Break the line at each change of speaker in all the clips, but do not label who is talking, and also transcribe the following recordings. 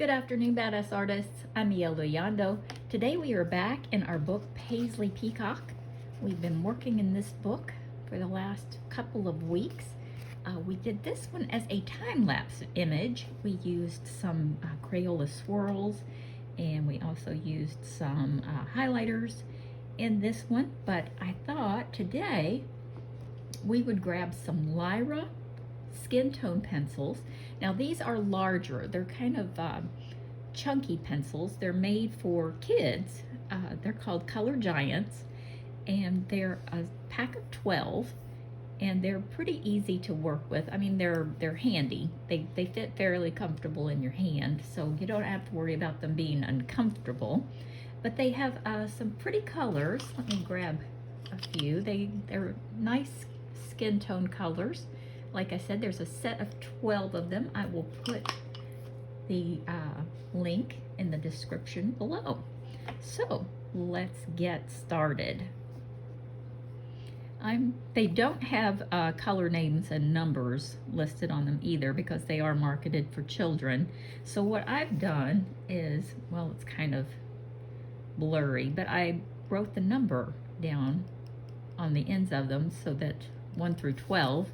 Good afternoon, badass artists. I'm Yondo. Today we are back in our book, Paisley Peacock. We've been working in this book for the last couple of weeks. We did this one as a time-lapse image. We used some Crayola swirls, and we also used some highlighters in this one. But I thought today we would grab some Lyra Skintone pencils. Now these are larger. They're kind of chunky pencils. They're made for kids. They're called Color Giants, and they're a pack of 12, and they're pretty easy to work with. I mean, they're handy. They fit fairly comfortable in your hand, so you don't have to worry about them being uncomfortable. But they have some pretty colors. Let me grab a few. They're nice skin tone colors. Like I said, there's a set of 12 of them. I will put the link in the description below. So let's get started. They don't have color names and numbers listed on them either because they are marketed for children. So what I've done is, well, it's kind of blurry, but I wrote the number down on the ends of them so that 1 through 12,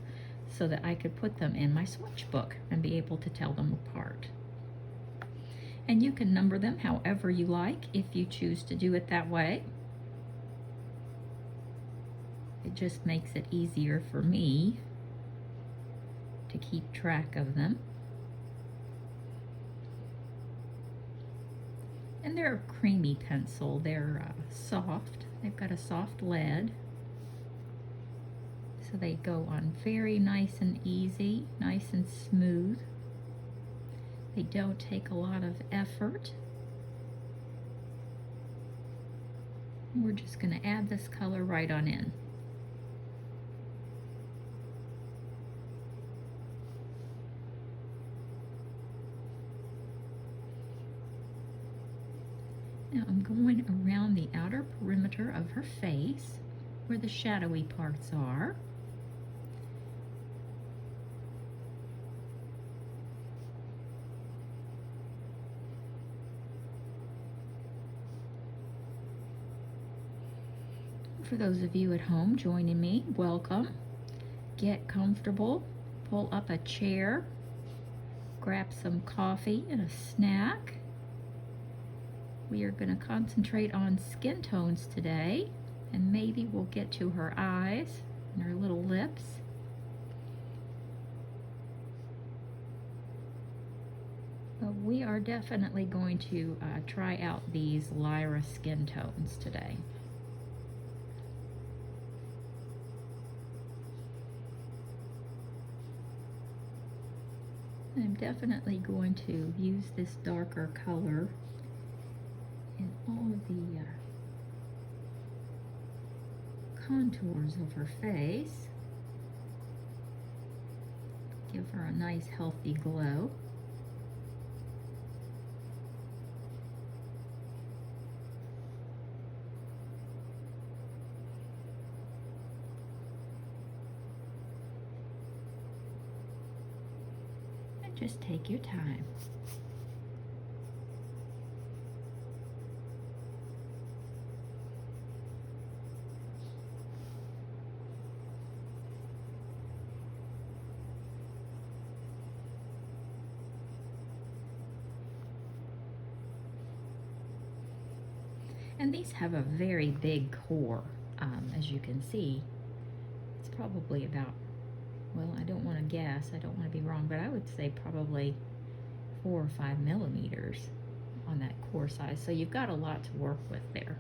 so that I could put them in my swatch book and be able to tell them apart. And you can number them however you like if you choose to do it that way. It just makes it easier for me to keep track of them. And they're a creamy pencil. They're soft. They've got a soft lead. So they go on very nice and easy, nice and smooth. They don't take a lot of effort. We're just going to add this color right on in. Now I'm going around the outer perimeter of her face where the shadowy parts are. For those of you at home joining me, welcome. Get comfortable, pull up a chair, grab some coffee and a snack. We are going to concentrate on skin tones today, and maybe we'll get to her eyes and her little lips. But we are definitely going to try out these Lyra skin tones today. I'm definitely going to use this darker color in all of the contours of her face. Give her a nice healthy glow. Just take your time. And these have a very big core, as you can see. It's probably about, well, I don't want to guess, I don't want to be wrong, but I would say probably 4 or 5 millimeters on that core size. So you've got a lot to work with there.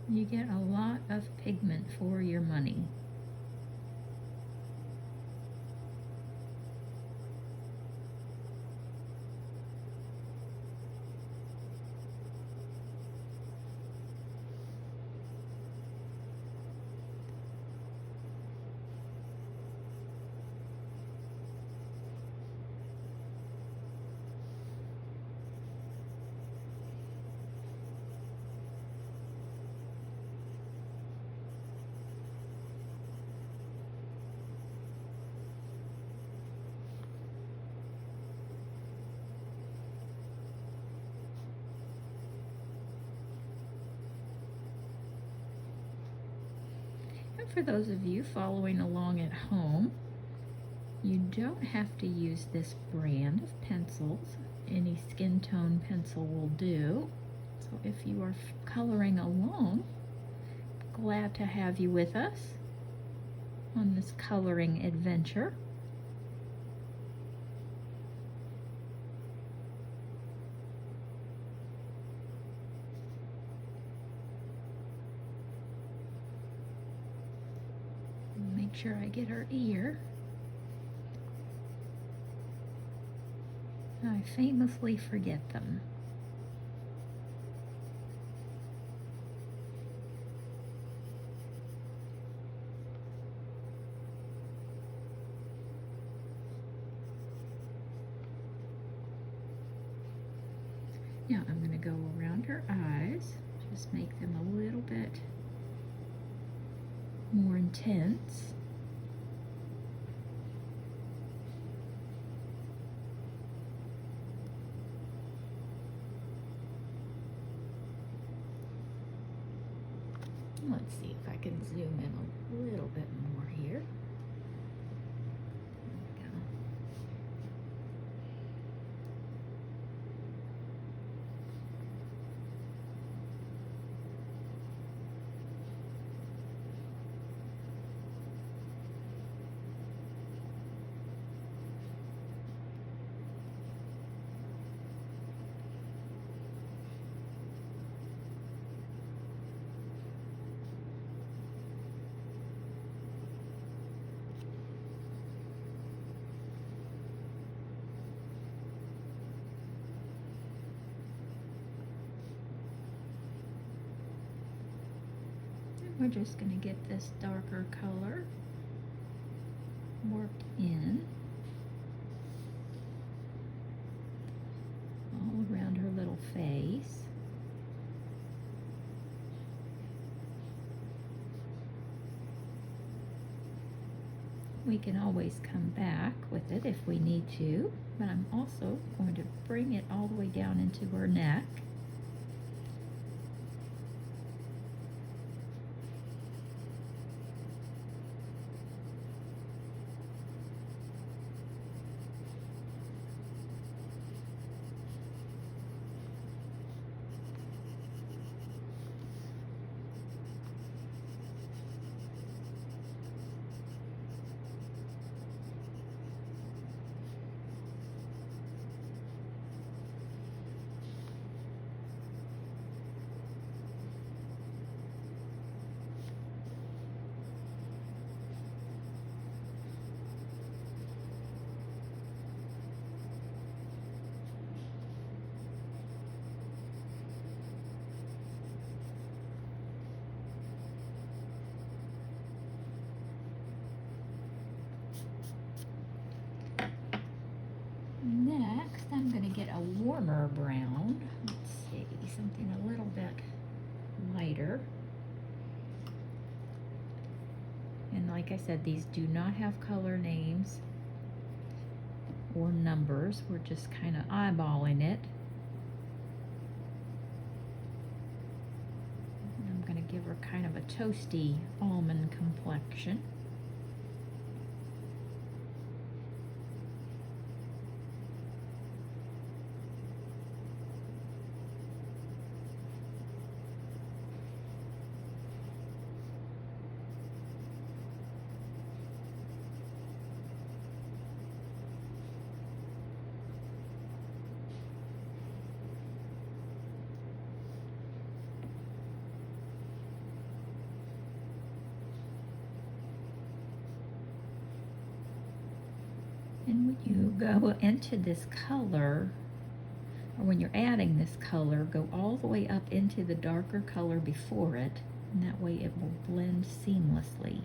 You get a lot of pigment for your money. And for those of you following along at home, you don't have to use this brand of pencils. Any Skintone pencil will do. So if you are coloring along, glad to have you with us on this coloring adventure. Make sure I get her ear. I famously forget them. Now I'm going to go around her eyes, just make them a little bit more intense. Let's see if I can zoom in a little bit more here. There we go. We're just going to get this darker color worked in all around her little face. We can always come back with it if we need to, but I'm also going to bring it all the way down into her neck. Next, I'm going to get a warmer brown. Let's see, something a little bit lighter. And like I said, these do not have color names or numbers. We're just kind of eyeballing it. And I'm going to give her kind of a toasty almond complexion. And when you go into this color, or when you're adding this color, go all the way up into the darker color before it, and that way it will blend seamlessly.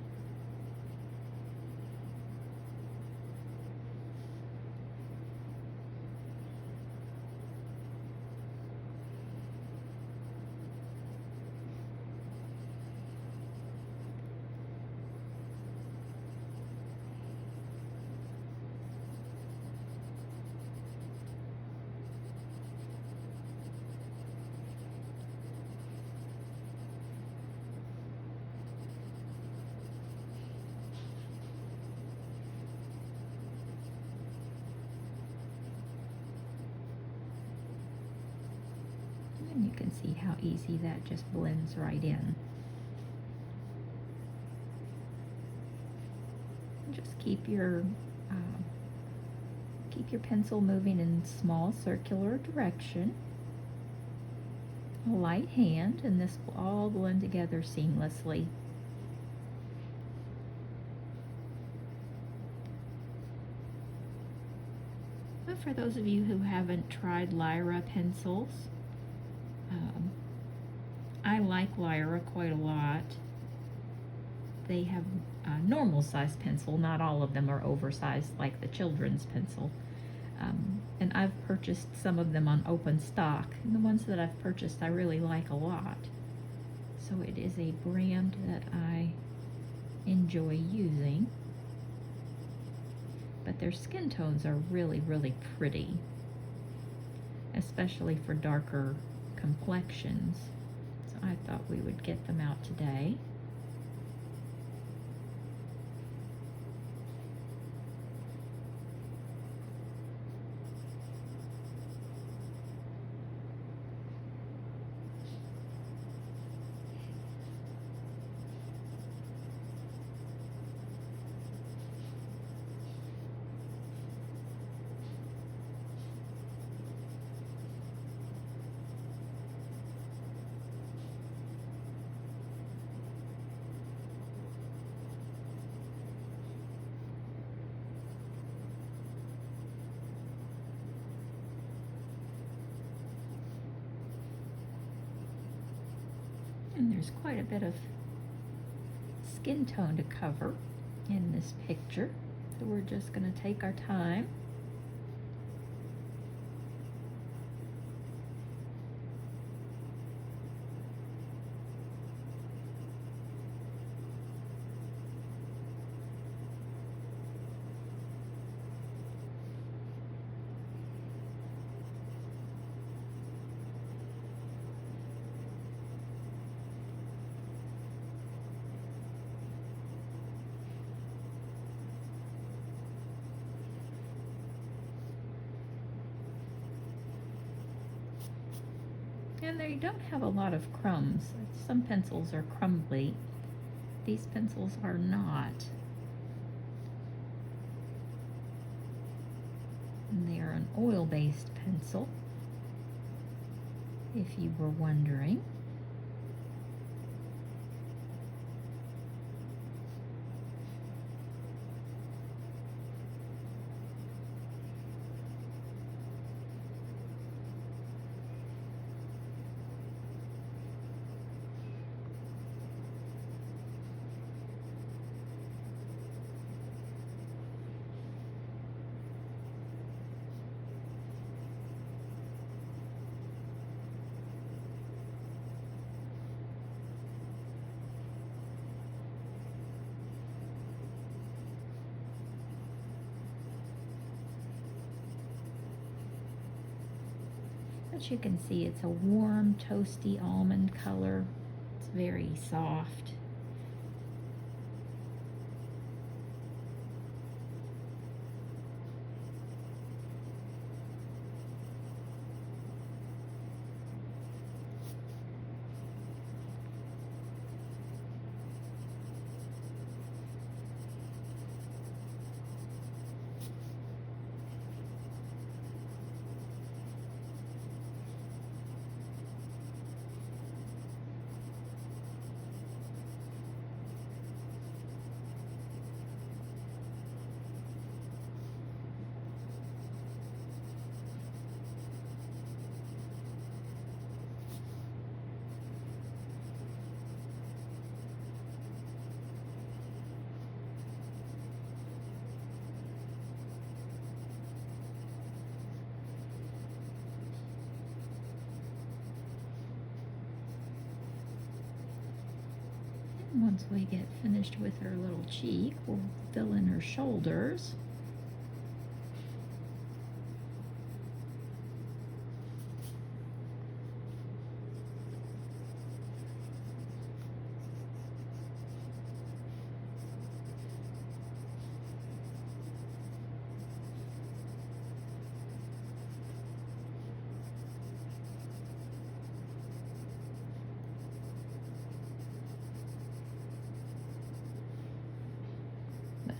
And you can see how easy that just blends right in. Just keep your pencil moving in small circular direction. A light hand, and this will all blend together seamlessly. But for those of you who haven't tried Lyra pencils, I like Lyra quite a lot. They have a normal size pencil. Not all of them are oversized like the children's pencil. And I've purchased some of them on open stock. And the ones that I've purchased I really like a lot. So it is a brand that I enjoy using. But their skin tones are really, really pretty, especially for darker complexions. So I thought we would get them out today. And there's quite a bit of skin tone to cover in this picture, so we're just going to take our time. And they don't have a lot of crumbs. Some pencils are crumbly. These pencils are not. And they are an oil-based pencil, if you were wondering. But you can see it's a warm, toasty almond color. It's very soft. Once we get finished with her little cheek, we'll fill in her shoulders.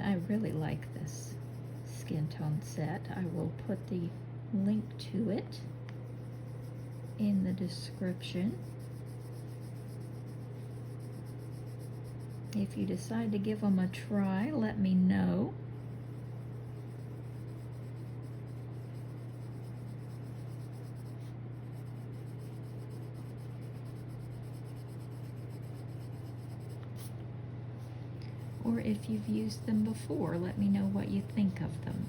I really like this Skintone set. I will put the link to it in the description. If you decide to give them a try, let me know. Or if you've used them before, let me know what you think of them.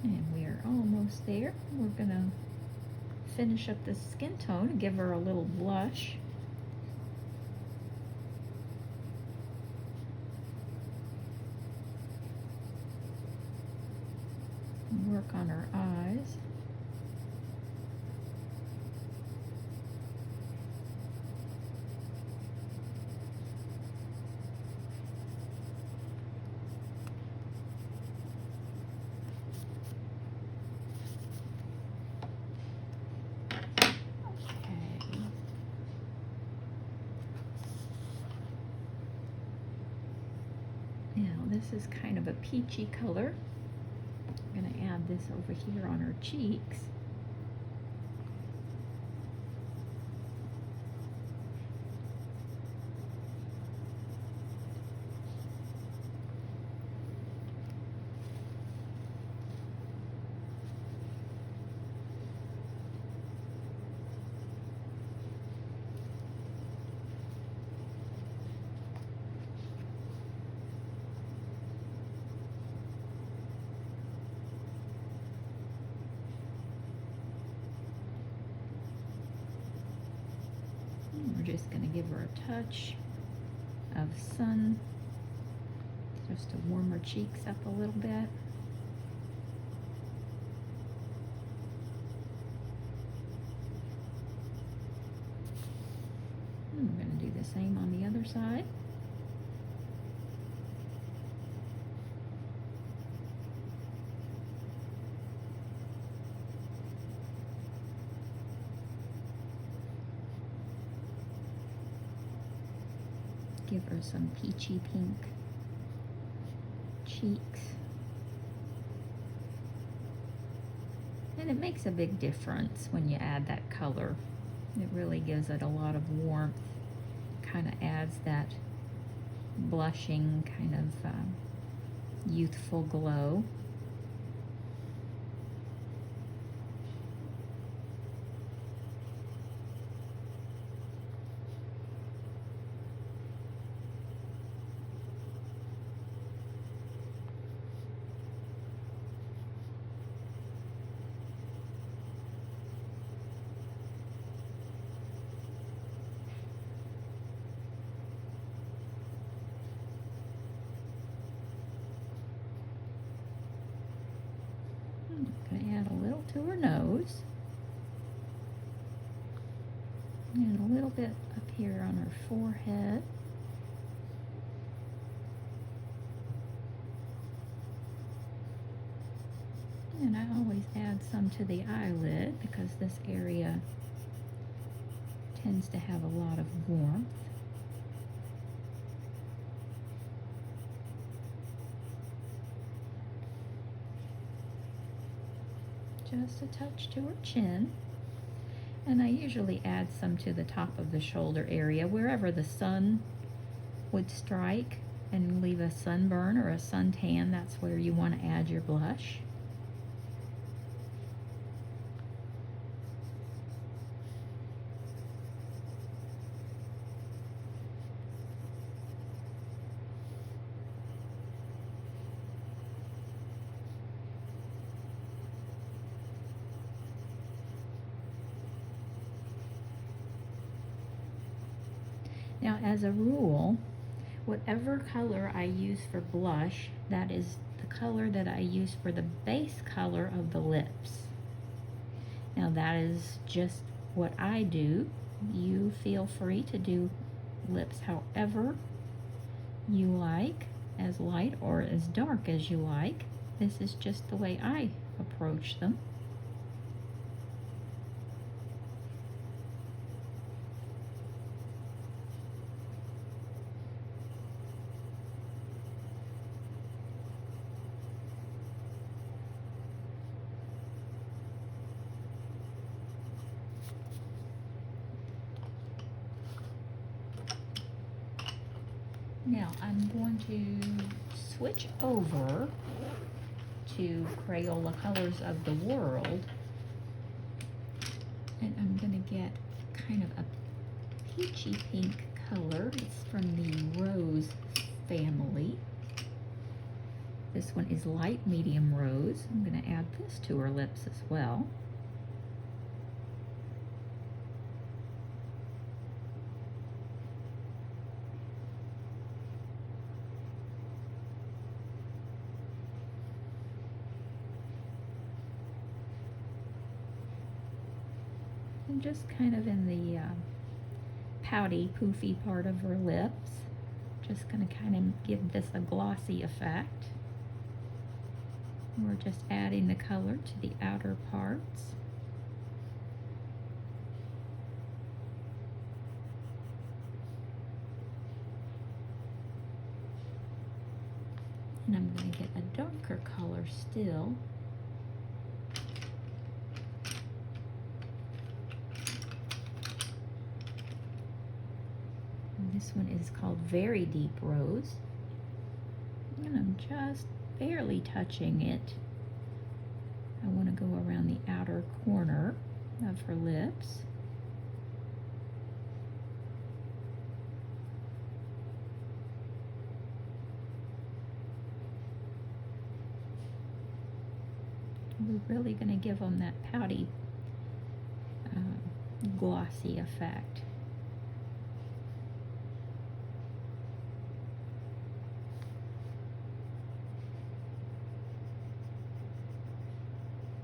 And we are almost there. We're gonna finish up the skin tone and give her a little blush. And work on her eyes. Now this is kind of a peachy color. I'm going to add this over here on her cheeks. We're just going to give her a touch of sun just to warm her cheeks up a little bit. And we're going to do the same on the other side. Give her some peachy pink cheeks. And it makes a big difference when you add that color. It really gives it a lot of warmth. Kind of adds that blushing kind of youthful glow. I'm going to add a little to her nose and a little bit up here on her forehead. And I always add some to the eyelid because this area tends to have a lot of warmth. Just a touch to her chin. And I usually add some to the top of the shoulder area, wherever the sun would strike and leave a sunburn or a suntan. That's where you want to add your blush. Now, as a rule, whatever color I use for blush, that is the color that I use for the base color of the lips. Now, that is just what I do. You feel free to do lips however you like, as light or as dark as you like. This is just the way I approach them. Now I'm going to switch over to Crayola Colors of the World, and I'm going to get kind of a peachy pink color. It's from the Rose family. This one is light medium rose. I'm going to add this to her lips as well. And just kind of in the pouty, poofy part of her lips. Just going to kind of give this a glossy effect. We're just adding the color to the outer parts. And I'm going to get a darker color still. This one is called Very Deep Rose. And I'm just barely touching it. I want to go around the outer corner of her lips. We're really going to give them that pouty, glossy effect.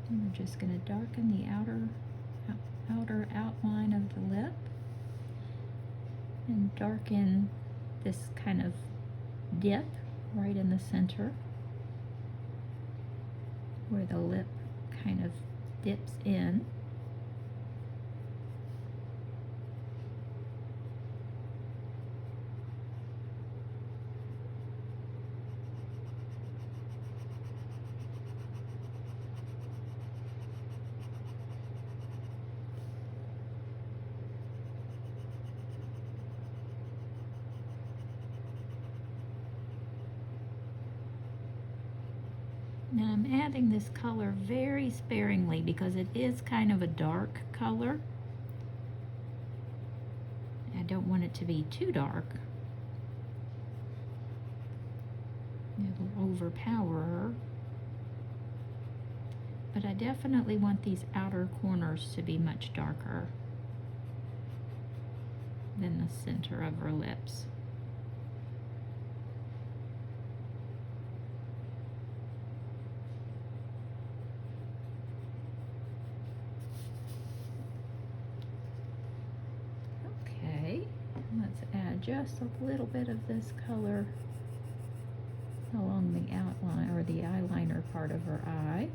And we're just going to darken the outer outline of the lip and darken this kind of dip right in the center where the lip kind of dips in. Now I'm adding this color very sparingly because it is kind of a dark color. I don't want it to be too dark. It'll overpower her. But I definitely want these outer corners to be much darker than the center of her lips. Let's add just a little bit of this color along the outline or the eyeliner part of her eye.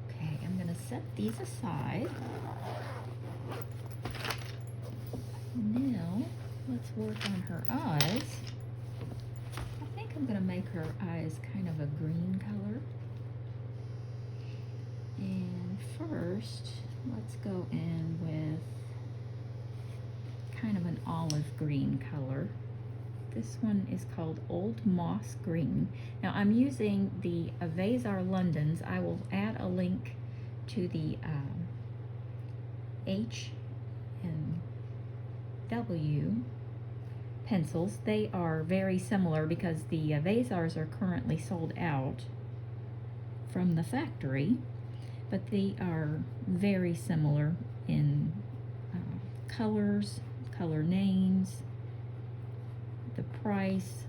Okay, I'm going to set these aside. Now, let's work on her eyes. I think I'm going to make her eyes kind of a green color. And first, let's go in with kind of an olive green color. This one is called Old Moss Green. Now, I'm using the Evazar Londons. I will add a link to the H&B Pencils. They are very similar because the Evazars are currently sold out from the factory, but they are very similar in colors, color names, the price.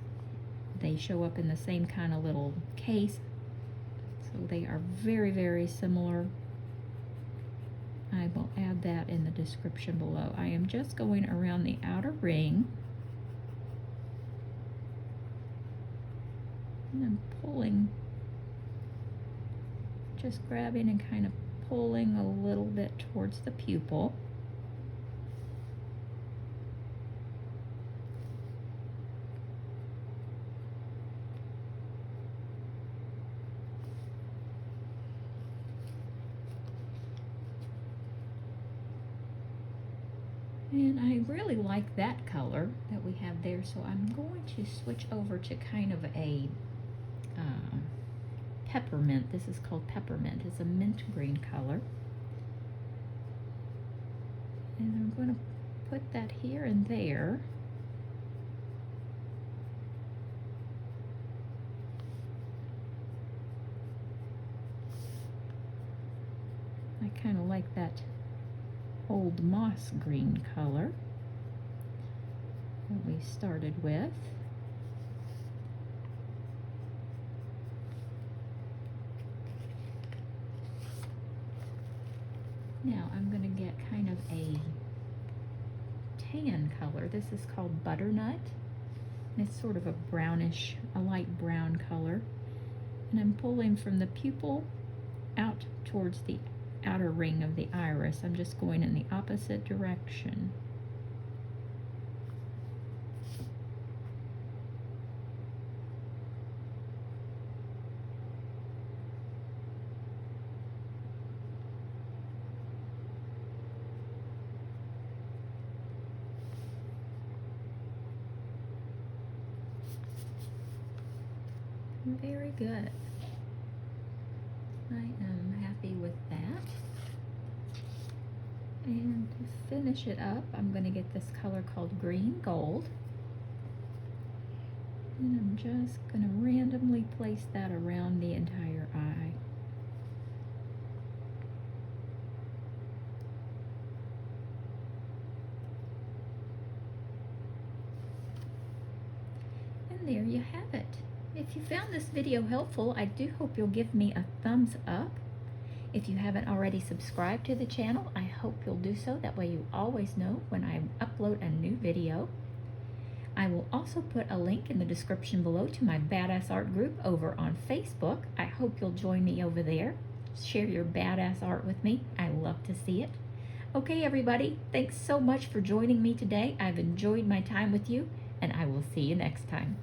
They show up in the same kind of little case. So they are very, very similar. I will add that in the description below. I am just going around the outer ring. And I'm pulling, just grabbing and kind of pulling a little bit towards the pupil. And I really like that color that we have there, so I'm going to switch over to kind of a peppermint. This is called peppermint. It's a mint green color. And I'm going to put that here and there. I kind of like that old moss green color that we started with. Now I'm going to get kind of a tan color. This is called butternut. And it's sort of a brownish, a light brown color. And I'm pulling from the pupil out towards the outer ring of the iris. I'm just going in the opposite direction. Very good. I am happy with that. And to finish it up, I'm going to get this color called green gold. And I'm just going to randomly place that around the entire eye. And there you have it. If you found this video helpful, I do hope you'll give me a thumbs up. If you haven't already subscribed to the channel, I hope you'll do so. That way you always know when I upload a new video. I will also put a link in the description below to my Badass Art group over on Facebook. I hope you'll join me over there. Share your badass art with me. I love to see it. Okay, everybody, thanks so much for joining me today. I've enjoyed my time with you, and I will see you next time.